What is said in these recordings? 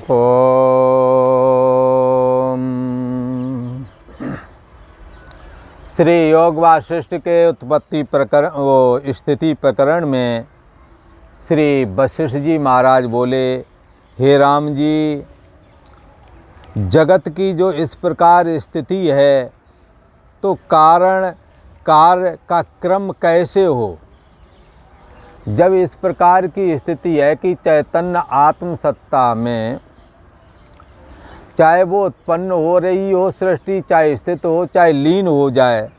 ओम। श्री योग वासिष्ठ के उत्पत्ति प्रकरण स्थिति प्रकरण में श्री वशिष्ठ जी महाराज बोले, हे राम जी, जगत की जो इस प्रकार स्थिति है तो कारण कार्य का क्रम कैसे हो। जब इस प्रकार की स्थिति है कि चैतन्य आत्मसत्ता में चाहे वो उत्पन्न हो रही हो सृष्टि, चाहे स्थित हो, चाहे लीन हो जाए,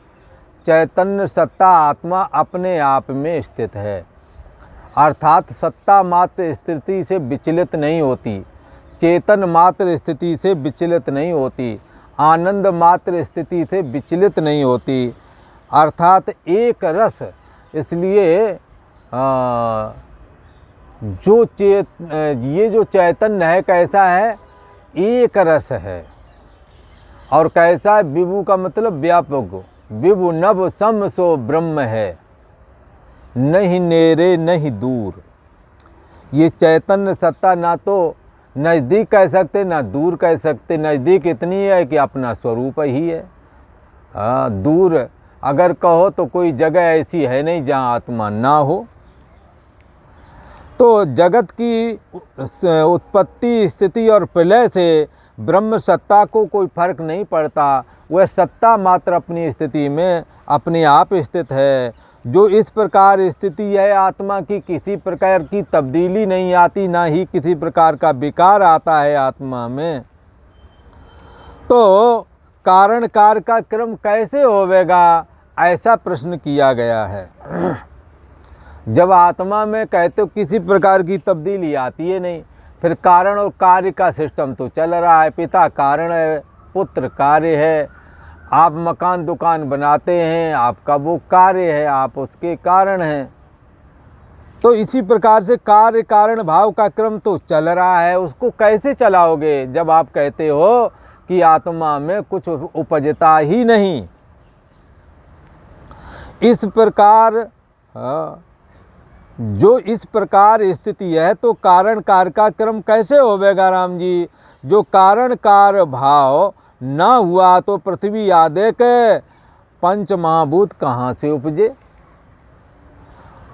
चैतन्य सत्ता आत्मा अपने आप में स्थित है। अर्थात सत्ता मात्र स्थिति से विचलित नहीं होती, चेतन मात्र स्थिति से विचलित नहीं होती, आनंद मात्र स्थिति से विचलित नहीं होती, अर्थात एक रस। इसलिए ये जो चैतन्य है कैसा है, एक रस है। और कैसा है, विभु का मतलब व्यापक, विभु नभ सम सो ब्रह्म है, नहीं नेरे नहीं दूर। ये चैतन्य सत्ता ना तो नज़दीक कह सकते ना दूर कह सकते। नज़दीक इतनी है कि अपना स्वरूप ही है। दूर अगर कहो तो कोई जगह ऐसी है नहीं जहाँ आत्मा ना हो। तो जगत की उत्पत्ति स्थिति और प्रलय से ब्रह्म सत्ता को कोई फर्क नहीं पड़ता। वह सत्ता मात्र अपनी स्थिति में अपने आप स्थित है। जो इस प्रकार स्थिति है आत्मा की, किसी प्रकार की तब्दीली नहीं आती, ना ही किसी प्रकार का विकार आता है आत्मा में। तो कारण कार्य का क्रम कैसे होवेगा, ऐसा प्रश्न किया गया है। जब आत्मा में कहते हो किसी प्रकार की तब्दीली आती है नहीं, फिर कारण और कार्य का सिस्टम तो चल रहा है। पिता कारण है, पुत्र कार्य है। आप मकान दुकान बनाते हैं, आपका वो कार्य है, आप उसके कारण हैं। तो इसी प्रकार से कार्य कारण भाव का क्रम तो चल रहा है। उसको कैसे चलाओगे जब आप कहते हो कि आत्मा में कुछ उपजता ही नहीं। इस प्रकार जो इस प्रकार स्थिति है तो कारण कार्य का क्रम कैसे होवेगा राम जी। जो कारण कार्य भाव ना हुआ तो पृथ्वी आदि के पंच महाभूत कहाँ से उपजे।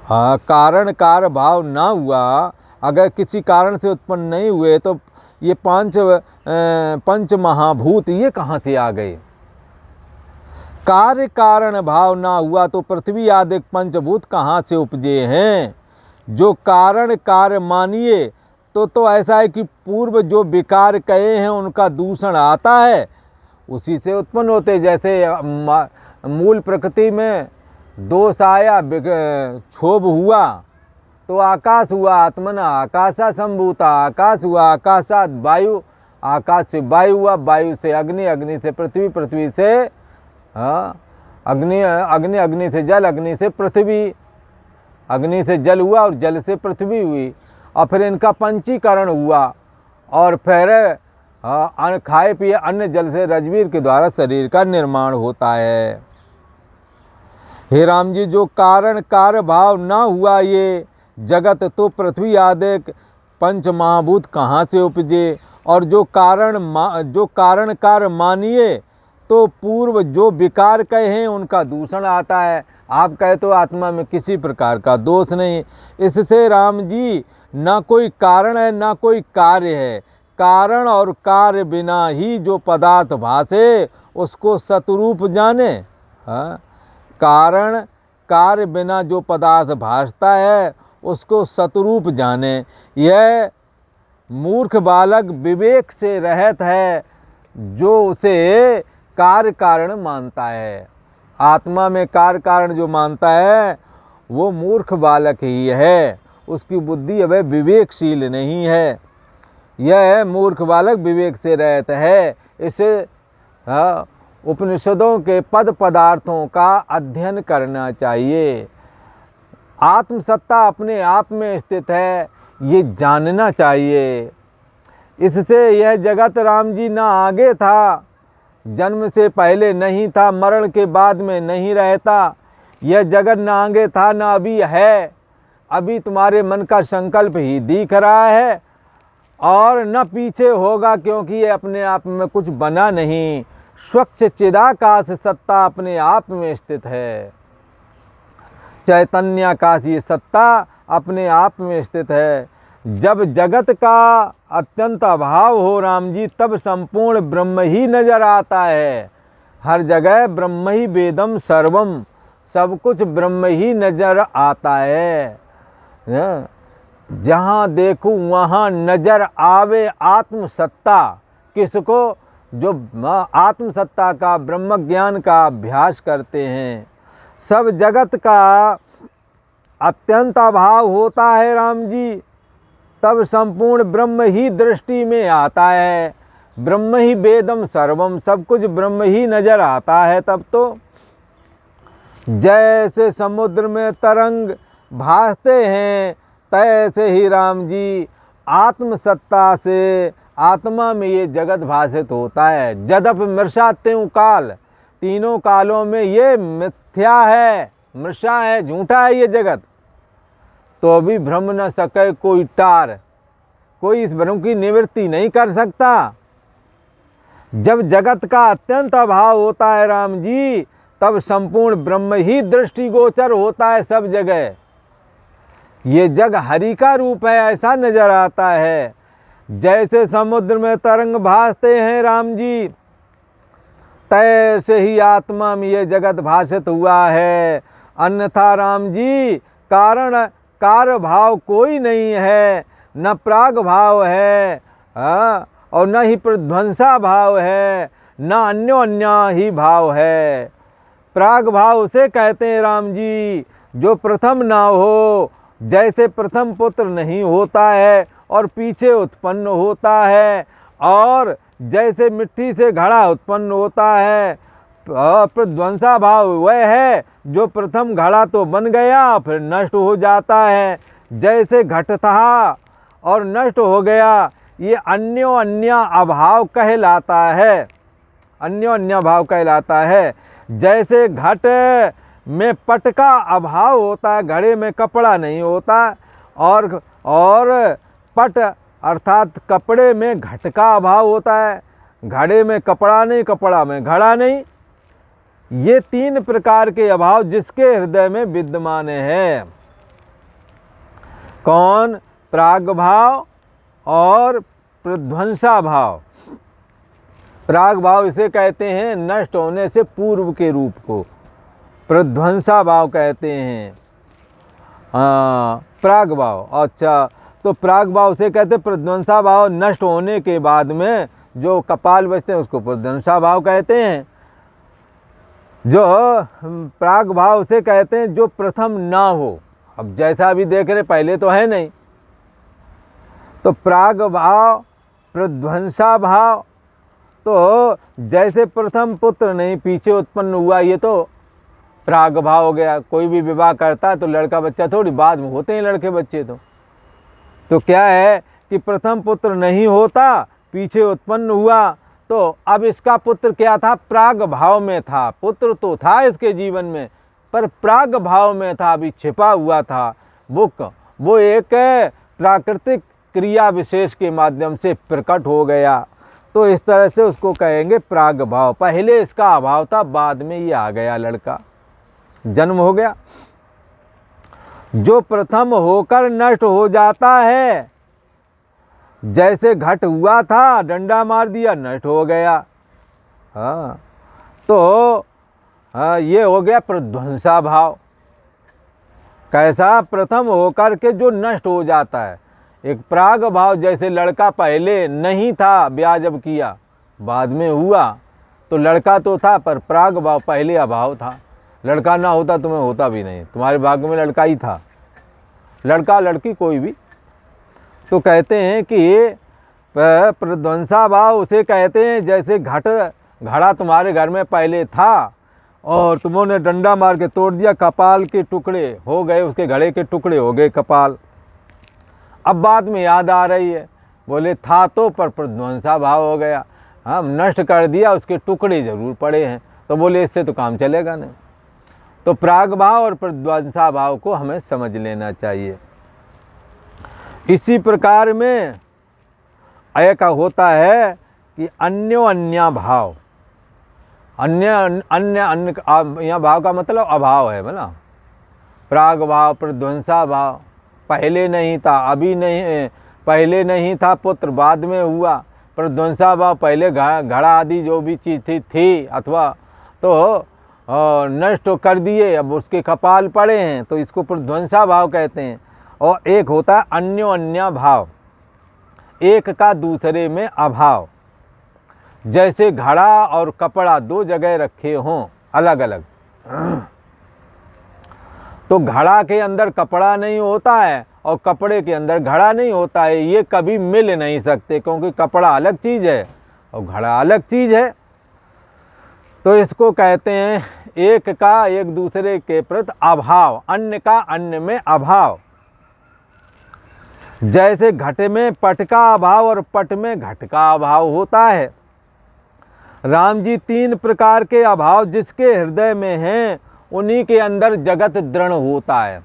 कारण कार्य भाव ना हुआ, अगर किसी कारण से उत्पन्न नहीं हुए तो ये पंच महाभूत ये कहाँ से आ गए। कार्य कारण भाव ना हुआ तो पृथ्वी आदि पंचभूत कहाँ से उपजे हैं। जो कारण कार्य मानिए तो ऐसा है कि पूर्व जो विकार कहे हैं उनका दूषण आता है, उसी से उत्पन्न होते। जैसे मूल प्रकृति में दोष आया, क्षोभ हुआ तो आकाश हुआ। आत्मना आकाशा संभूता, आकाश हुआ, आकाशात वायु, आकाश से वायु हुआ, वायु से अग्नि, अग्नि से पृथ्वी, पृथ्वी से अग्नि से जल, अग्नि से पृथ्वी, अग्नि से जल हुआ और जल से पृथ्वी हुई। और फिर इनका पंचीकरण हुआ और फिर खाए पिए अन्न जल से रजवीर के द्वारा शरीर का निर्माण होता है। हे राम जी, जो कारण कार्य भाव ना हुआ ये जगत तो पृथ्वी आदि पंच महाभूत कहाँ से उपजे। और जो कारण कार्य मानिए तो पूर्व जो विकार कहे हैं उनका दूषण आता है। आप कहे तो आत्मा में किसी प्रकार का दोष नहीं। इससे राम जी ना कोई कारण है ना कोई कार्य है। कारण और कार्य बिना ही जो पदार्थ भासे उसको सतरूप जाने। कारण कार्य बिना जो पदार्थ भासता है उसको सतरूप जाने। यह मूर्ख बालक विवेक से रहित है जो उसे कार्य कारण मानता है। आत्मा में कार्य कारण जो मानता है वो मूर्ख बालक ही है, उसकी बुद्धि अब विवेकशील नहीं है। यह मूर्ख बालक विवेक से रहित है। इसे उपनिषदों के पद पदार्थों का अध्ययन करना चाहिए। आत्मसत्ता अपने आप में स्थित है, ये जानना चाहिए। इससे यह जगत राम जी ना आगे था, जन्म से पहले नहीं था, मरण के बाद में नहीं रहता। यह जगत ना आगे था ना अभी है। अभी तुम्हारे मन का संकल्प ही दिख रहा है और न पीछे होगा, क्योंकि ये अपने आप में कुछ बना नहीं। स्वच्छ चिदाकाश सत्ता अपने आप में स्थित है। चैतन्याकाश ये सत्ता अपने आप में स्थित है। जब जगत का अत्यंत अभाव हो राम जी, तब संपूर्ण ब्रह्म ही नजर आता है। हर जगह ब्रह्म ही वेदम सर्वम, सब कुछ ब्रह्म ही नजर आता है। जहाँ देखूँ वहाँ नजर आवे आत्म सत्ता। किसको? जो आत्म सत्ता का, ब्रह्म ज्ञान का अभ्यास करते हैं। सब जगत का अत्यंत अभाव होता है राम जी, तब संपूर्ण ब्रह्म ही दृष्टि में आता है। ब्रह्म ही वेदम सर्वम, सब कुछ ब्रह्म ही नजर आता है तब तो। जैसे समुद्र में तरंग भासते हैं, तैसे ही राम जी आत्म सत्ता से आत्मा में ये जगत भाषित होता है। जदप मृषा त्यों काल, तीनों कालों में ये मिथ्या है, मृषा है, झूठा है ये जगत, तो भी भ्रम न सके कोई टार। कोई इस भ्रम की निवृत्ति नहीं कर सकता। जब जगत का अत्यंत अभाव होता है राम जी, तब संपूर्ण ब्रह्म ही दृष्टिगोचर होता है सब जगह। ये जग हरि का रूप है, ऐसा नजर आता है। जैसे समुद्र में तरंग भासते हैं राम जी, तैसे ही आत्मा में ये जगत भाषित हुआ है। अन्यथा राम जी कारण कार्य भाव कोई नहीं है, न प्राग भाव है और न ही प्रध्वंसा भाव है, न अन्य ही भाव है। प्राग भाव उसे कहते हैं राम जी जो प्रथम ना हो। जैसे प्रथम पुत्र नहीं होता है और पीछे उत्पन्न होता है, और जैसे मिट्टी से घड़ा उत्पन्न होता है, प्रध्वंसा भाव वह है जो प्रथम घड़ा तो बन गया फिर नष्ट हो जाता है। जैसे घट था और नष्ट हो गया, ये अन्य अभाव कहलाता है। अन्य भाव कहलाता है। जैसे घट में पट का अभाव होता है, घड़े में कपड़ा नहीं होता, और पट अर्थात कपड़े में घट का अभाव होता है। घड़े में कपड़ा नहीं, कपड़ा में घड़ा नहीं। ये तीन प्रकार के अभाव जिसके हृदय में विद्यमान है। कौन? प्राग भाव और प्रध्वंसा भाव। प्राग भाव इसे कहते हैं नष्ट होने से पूर्व के रूप को, प्रध्वंसा भाव कहते हैं प्राग भाव। अच्छा, तो प्राग भाव से कहते हैं, प्रध्वंसा भाव नष्ट होने के बाद में जो कपाल बचते हैं उसको प्रध्वंसा भाव कहते हैं। जो प्राग भाव से कहते हैं जो प्रथम ना हो। अब जैसा अभी देख रहे पहले तो है नहीं, तो प्राग भाव, प्रध्वंसा भाव, तो जैसे प्रथम पुत्र नहीं पीछे उत्पन्न हुआ, ये तो प्राग भाव हो गया। कोई भी विवाह करता है तो लड़का बच्चा थोड़ी बाद में होते हैं लड़के बच्चे। तो क्या है कि प्रथम पुत्र नहीं होता, पीछे उत्पन्न हुआ, तो अब इसका पुत्र क्या था? प्राग भाव में था। पुत्र तो था इसके जीवन में, पर प्राग भाव में था, अभी छिपा हुआ था। वो एक प्राकृतिक क्रिया विशेष के माध्यम से प्रकट हो गया। तो इस तरह से उसको कहेंगे प्राग भाव। पहले इसका अभाव था, बाद में ये आ गया, लड़का जन्म हो गया। जो प्रथम होकर नष्ट हो जाता है, जैसे घट हुआ था, डंडा मार दिया, नष्ट हो गया। तो ये हो गया प्रध्वंसा भाव। कैसा? प्रथम होकर के जो नष्ट हो जाता है। एक प्राग भाव, जैसे लड़का पहले नहीं था, ब्याह जब किया बाद में हुआ, तो लड़का तो था पर प्राग भाव पहले अभाव था। लड़का ना होता तुम्हें होता भी नहीं, तुम्हारे भाग्य में लड़का ही था, लड़का लड़की कोई भी। तो कहते हैं कि प्रध्वंसा भाव उसे कहते हैं जैसे घड़ा तुम्हारे घर में पहले था और तुमने डंडा मार के तोड़ दिया, कपाल के टुकड़े हो गए, उसके घड़े के टुकड़े हो गए कपाल। अब बाद में याद आ रही है, बोले था तो पर प्रध्वंसा भाव हो गया, हम नष्ट कर दिया, उसके टुकड़े जरूर पड़े हैं। तो बोले इससे तो काम चलेगा नहीं। तो प्राग भाव और प्रध्वंसा भाव को हमें समझ लेना चाहिए। इसी प्रकार में एक होता है कि अन्योन्या भाव। अन्य अन्य अन्य यहाँ भाव का मतलब अभाव है बोला। प्राग भाव, प्रध्वंसा भाव, पहले नहीं था अभी नहीं, पहले नहीं था पुत्र बाद में हुआ। प्रध्वंसा भाव पहले घड़ा आदि जो भी चीज़ थी अथवा तो नष्ट कर दिए, अब उसके कपाल पड़े हैं, तो इसको प्रध्वंसा भाव कहते हैं। और एक होता है अन्योन्या भाव, एक का दूसरे में अभाव। जैसे घड़ा और कपड़ा दो जगह रखे हों अलग अलग, तो घड़ा के अंदर कपड़ा नहीं होता है और कपड़े के अंदर घड़ा नहीं होता है, ये कभी मिल नहीं सकते, क्योंकि कपड़ा अलग चीज़ है और घड़ा अलग चीज़ है। तो इसको कहते हैं एक का एक दूसरे के प्रति अभाव, अन्य का अन्य में अभाव। जैसे घट में पट का अभाव और पट में घट का अभाव होता है। राम जी तीन प्रकार के अभाव जिसके हृदय में हैं उन्हीं के अंदर जगत दृढ़ होता है।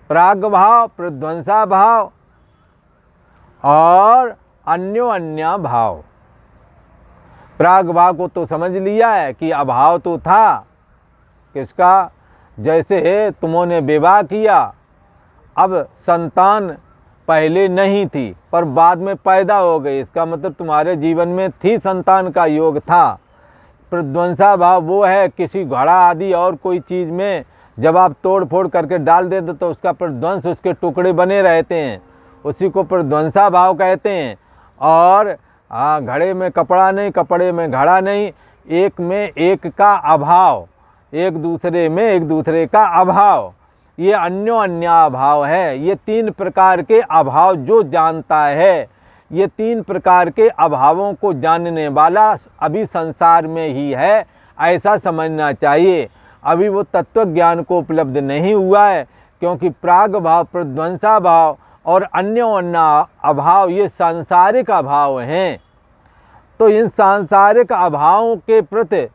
प्राग भाव, प्रध्वंसा भाव और अन्योन्या भाव। प्राग भाव को तो समझ लिया है कि अभाव तो था किसका, जैसे तुमने विवाह किया, अब संतान पहले नहीं थी पर बाद में पैदा हो गई, इसका मतलब तुम्हारे जीवन में थी, संतान का योग था। प्रध्वंसा भाव वो है किसी घड़ा आदि और कोई चीज़ में जब आप तोड़ फोड़ करके डाल देते तो उसका प्रध्वंस, उसके टुकड़े बने रहते हैं, उसी को प्रध्वंसा भाव कहते हैं। और घड़े में कपड़ा नहीं, कपड़े में घड़ा नहीं, एक में एक का अभाव, एक दूसरे में एक दूसरे का अभाव, ये अन्योन्या भाव है। ये तीन प्रकार के अभाव जो जानता है, ये तीन प्रकार के अभावों को जानने वाला अभी संसार में ही है, ऐसा समझना चाहिए। अभी वो तत्व ज्ञान को उपलब्ध नहीं हुआ है, क्योंकि प्राग भाव, प्रध्वंसा भाव और अन्योन्या अभाव ये सांसारिक अभाव हैं। तो इन सांसारिक अभावों के प्रति,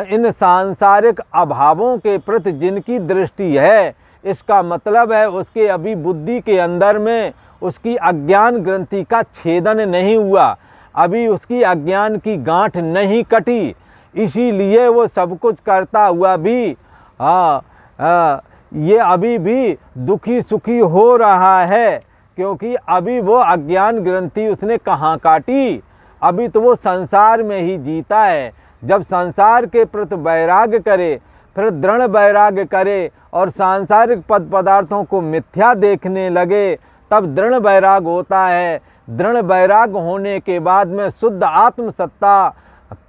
इन सांसारिक अभावों के प्रति जिनकी दृष्टि है, इसका मतलब है उसके अभी बुद्धि के अंदर में उसकी अज्ञान ग्रंथि का छेदन नहीं हुआ, अभी उसकी अज्ञान की गांठ नहीं कटी, इसीलिए वो सब कुछ करता हुआ भी ये अभी भी दुखी सुखी हो रहा है, क्योंकि अभी वो अज्ञान ग्रंथि उसने कहाँ काटी, अभी तो वो संसार में ही जीता है। जब संसार के प्रति वैराग्य करे, फिर दृढ़ वैराग्य करे और सांसारिक पद पदार्थों को मिथ्या देखने लगे, तब दृढ़ वैराग्य होता है। दृढ़ वैराग्य होने के बाद में शुद्ध आत्म सत्ता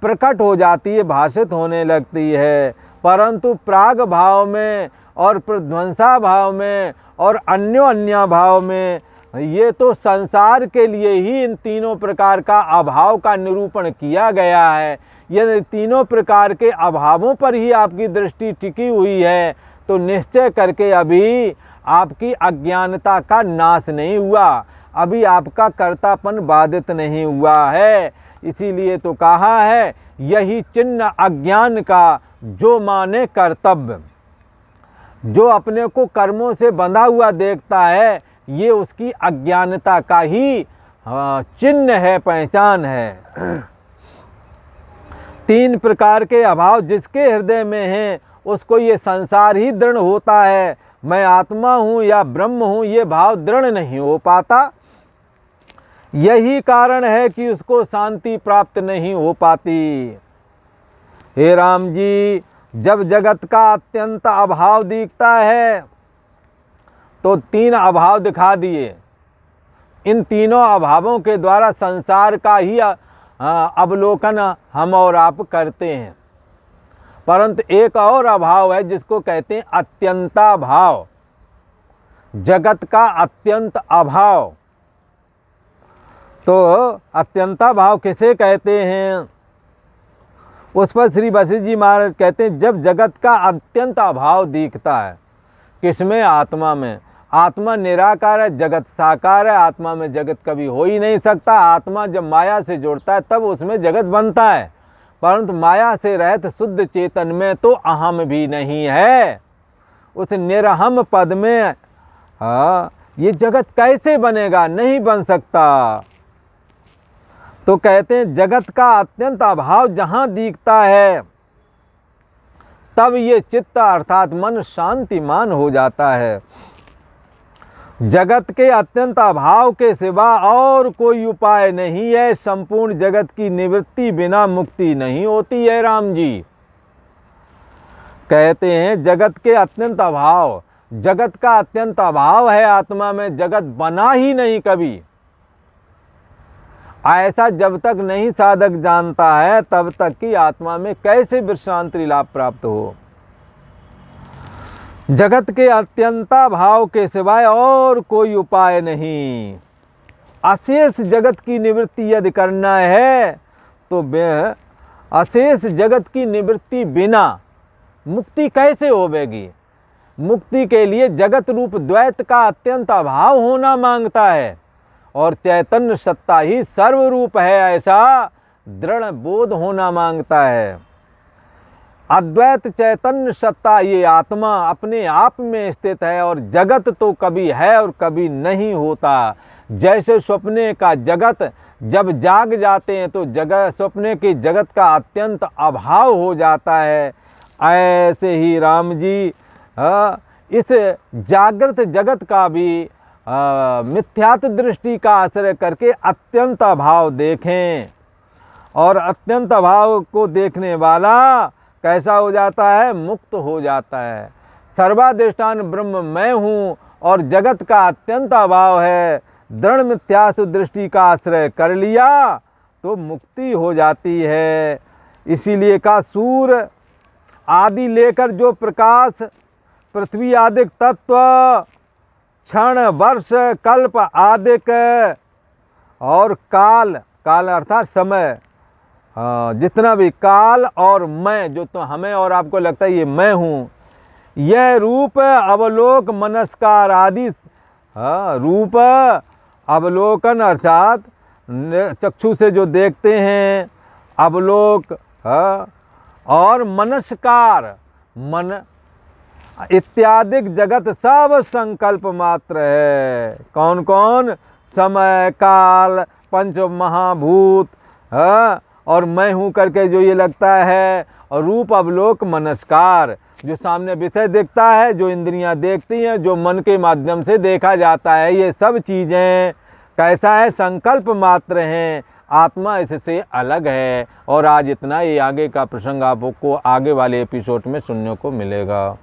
प्रकट हो जाती है, भाषित होने लगती है। परंतु प्राग भाव में और प्रध्वंसा भाव में और अन्योन्या भाव में ये तो संसार के लिए ही इन तीनों प्रकार का अभाव का निरूपण किया गया है। यदि तीनों प्रकार के अभावों पर ही आपकी दृष्टि टिकी हुई है तो निश्चय करके अभी आपकी अज्ञानता का नाश नहीं हुआ, अभी आपका कर्तापन बाधित नहीं हुआ है। इसीलिए तो कहा है यही चिन्ह अज्ञान का जो माने कर्तव्य। जो अपने को कर्मों से बंधा हुआ देखता है, ये उसकी अज्ञानता का ही चिन्ह है, पहचान है। तीन प्रकार के अभाव जिसके हृदय में हैं उसको ये संसार ही दृढ़ होता है। मैं आत्मा हूँ या ब्रह्म हूँ, ये भाव दृढ़ नहीं हो पाता। यही कारण है कि उसको शांति प्राप्त नहीं हो पाती। हे राम जी, जब जगत का अत्यंत अभाव दिखता है तो तीन अभाव दिखा दिए। इन तीनों अभावों के द्वारा संसार का ही अवलोकन हम और आप करते हैं। परंतु एक और अभाव है जिसको कहते हैं अत्यंता भाव, जगत का अत्यंत अभाव। तो अत्यंता भाव किसे कहते हैं? उस पर श्री वशिष्ठ जी महाराज कहते हैं जब जगत का अत्यंत अभाव दिखता है, किसमें? आत्मा में। आत्मा निराकार है, जगत साकार है, आत्मा में जगत कभी हो ही नहीं सकता। आत्मा जब माया से जुड़ता है तब उसमें जगत बनता है, परंतु माया से रहित शुद्ध चेतन में तो अहम भी नहीं है। उस निरहम पद में ये जगत कैसे बनेगा? नहीं बन सकता। तो कहते हैं जगत का अत्यंत अभाव जहाँ दिखता है तब ये चित्त अर्थात मन शांतिमान हो जाता है। जगत के अत्यंत अभाव के सिवा और कोई उपाय नहीं है। संपूर्ण जगत की निवृत्ति बिना मुक्ति नहीं होती है। राम जी कहते हैं जगत के अत्यंत अभाव, जगत का अत्यंत अभाव है आत्मा में, जगत बना ही नहीं कभी। ऐसा जब तक नहीं साधक जानता है तब तक की आत्मा में कैसे विश्रांति लाभ प्राप्त हो। जगत के अत्यंता भाव के सिवाय और कोई उपाय नहीं। अशेष जगत की निवृत्ति यदि करना है तो अशेष जगत की निवृत्ति बिना मुक्ति कैसे होवेगी। मुक्ति के लिए जगत रूप द्वैत का अत्यंत अभाव होना मांगता है और चैतन्य सत्ता ही सर्वरूप है ऐसा दृढ़ बोध होना मांगता है। अद्वैत चैतन्य सत्ता ये आत्मा अपने आप में स्थित है और जगत तो कभी है और कभी नहीं होता। जैसे स्वप्ने का जगत जब जाग जाते हैं तो जगत स्वप्ने के जगत का अत्यंत अभाव हो जाता है, ऐसे ही राम जी इस जागृत जगत का भी मिथ्यात्व दृष्टि का आश्रय करके अत्यंत अभाव देखें। और अत्यंत अभाव को देखने वाला कैसा हो जाता है, मुक्त हो जाता है। सर्वाधिष्ठान ब्रह्म मैं हूँ और जगत का अत्यंत अभाव है, दृढ़ मिथ्यात्व दृष्टि का आश्रय कर लिया तो मुक्ति हो जाती है। इसीलिए का सूर्य आदि लेकर जो प्रकाश, पृथ्वी आदिक तत्व, क्षण वर्ष कल्प आदिक और काल, काल अर्थात समय, जितना भी काल और मैं जो तो हमें और आपको लगता है ये मैं हूँ, यह रूप अवलोक मनस्कार आदि रूप अवलोकन अर्थात चक्षु से जो देखते हैं अवलोक और मनस्कार मन इत्यादि जगत सब संकल्प मात्र है। कौन कौन, समय काल पंच महाभूत और मैं हूँ करके जो ये लगता है, और रूप अवलोक मनस्कार जो सामने विषय दिखता है, जो इंद्रियां देखती हैं, जो मन के माध्यम से देखा जाता है, ये सब चीज़ें कैसा है, संकल्प मात्र हैं। आत्मा इससे अलग है। और आज इतना ही, आगे का प्रसंग आपको आगे वाले एपिसोड में सुनने को मिलेगा।